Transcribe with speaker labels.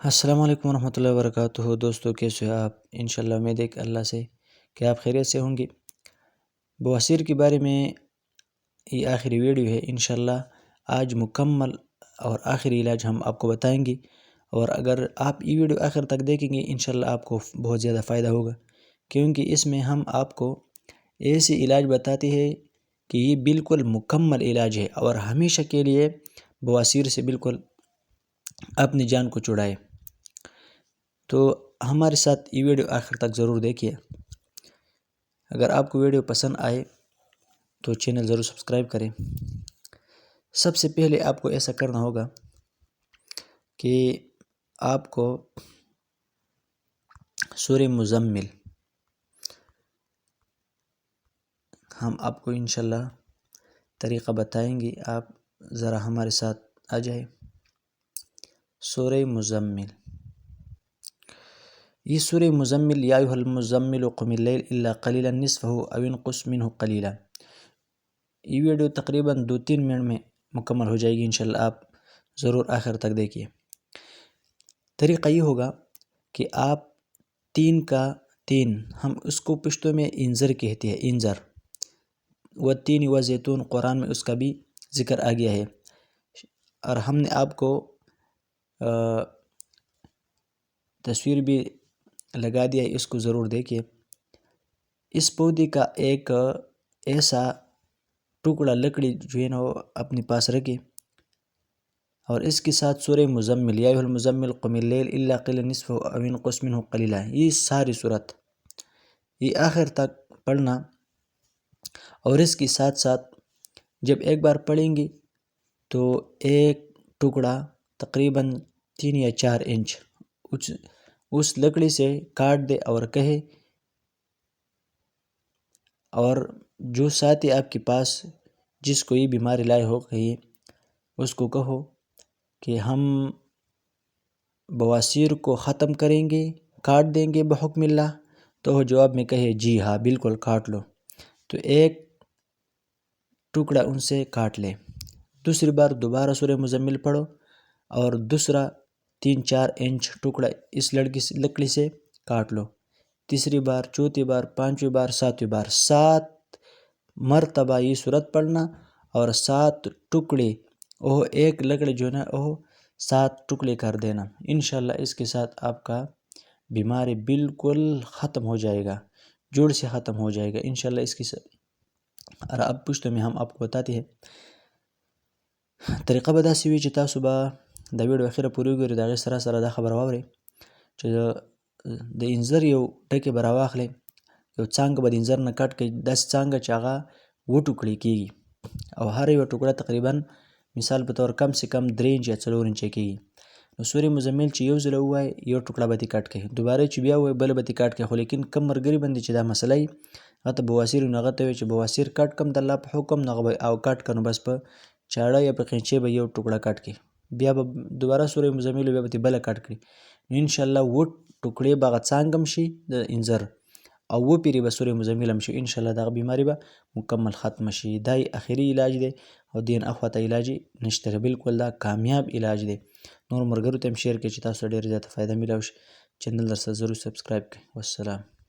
Speaker 1: السلام علیکم ورحمۃ اللہ وبرکاتہ دوستو، کیسے ہو آپ؟ انشاءاللہ امید ہے کہ اللہ سے کہ آپ خیریت سے ہوں گے۔ بواسیر کے بارے میں یہ آخری ویڈیو ہے۔ انشاءاللہ آج مکمل اور آخری علاج ہم آپ کو بتائیں گے، اور اگر آپ یہ ویڈیو آخر تک دیکھیں گے انشاءاللہ آپ کو بہت زیادہ فائدہ ہوگا، کیونکہ اس میں ہم آپ کو ایسی علاج بتاتے ہیں کہ یہ بالکل مکمل علاج ہے اور ہمیشہ کے لیے بواسیر سے بالکل اپنی جان کو چھڑائے۔ تو ہمارے ساتھ یہ ویڈیو آخر تک ضرور دیکھیے۔ اگر آپ کو ویڈیو پسند آئے تو چینل ضرور سبسکرائب کریں۔ سب سے پہلے آپ کو ایسا کرنا ہوگا کہ آپ کو سورہ مزمل، ہم آپ کو انشاءاللہ طریقہ بتائیں گے، آپ ذرا ہمارے ساتھ آ جائیں۔ سورہ مزمل، یہ سورہ مزمل، یا ایھا المزمل قم اللیل الا قلیلا نصفہ او انقص منہ قلیلا، یہ ویڈیو تقریباً 2-3 منٹ میں مکمل ہو جائے گی۔ انشاءاللہ آپ ضرور آخر تک دیکھیے۔ طریقہ یہ ہوگا کہ آپ 3 کا 3، ہم اس کو پشتو میں انذر کہتے ہیں، انذر والتین والزیتون، قرآن میں اس کا بھی ذکر آ گیا ہے، اور ہم نے آپ کو تصویر بھی لگا دیا ہے، اس کو ضرور دیکھیے۔ اس پودے کا ایک ایسا ٹکڑا لکڑی جو ہے نا وہ اپنے پاس رکھے، اور اس کے ساتھ سورہ مزمل، یا ایھا المزمل قم اللیل الا قلیلا نصفہ او انقص منہ قلیلا، یہ ساری صورت یہ آخر تک پڑھنا، اور اس کے ساتھ ساتھ جب ایک بار پڑھیں گے تو ایک ٹکڑا تقریباً 3 یا 4 انچ اس لکڑی سے کاٹ دے اور کہے، اور جو ساتھی آپ کے پاس جس کو یہ بیماری لائے ہو گئی اس کو کہو کہ ہم بواسیر کو ختم کریں گے، کاٹ دیں گے بحکم اللہ، تو وہ جواب میں کہے جی ہاں بالکل کاٹ لو، تو ایک ٹکڑا ان سے کاٹ لے۔ دوسری بار دوبارہ سورہ مزمل پڑھو، اور دوسرا 3-4 انچ ٹکڑا اس لکڑی سے کاٹ لو۔ تیسری بار، چوتھی بار، 5ویں بار، 7ویں بار، 7 مرتبہ یہ صورت پڑھنا، اور 7 ٹکڑے وہ ایک لکڑی جو ہے نا وہ 7 ٹکڑے کر دینا۔ انشاءاللہ اس کے ساتھ آپ کا بیماری بالکل ختم ہو جائے گا، جوڑ سے ختم ہو جائے گا انشاءاللہ اس کے ساتھ۔ اور اب پشتو میں ہم آپ کو بتاتے ہیں طریقہ به داسې وي چې تاسو به د ویډیو اخره پورې وګورئ، د هغې سره سره دا خبره واورئ چې د انځر یو ټکی به راواخلئ، یو څانګه به د انځر نه کټ کړئ، داسې څانګه چې هغه 2 ټوکړې کېږي، او هر یو ټوکړه تقریباً مثال په طور کم سے کم 3 انچ یا 4 انچه کېږي۔ نو سورې مزمل چې یو ځله ووایي یو ټوکړه به دې کټ کړئ، دوباره چې بیا ووایي بله به دې کټ کړئ، خو لیکن کم ملګري باندې چې دا مسله وي هغه ته بواسیر نو هغه ته وایي چې بواسیر کټ کړم د الله په حکم، نو هغه به او کټ کړه نو بس په چاړه یا په قینچې به یو ټوکړه کټ کړي، بیا به دوباره سورې مزمل بیا به دې بله کټ کړي، نو انشاءالله 2 ټوکړې به هغه څانګه هم شي د انځر، او 2 پیرې به سورې مزمل هم شي، انشاءالله دغه بیماری به مکمل ختم شي۔ دا آخري علاج دی او دین اخواته علاج نشته، بالکل دا کامیاب علاج دی۔ نور مرګرو ته هم شیر کړئ چې تاسو ډېر زیاته فایده میلاو شي، چینل در سره ضرور سبسکرایب کړئ۔ والسلام.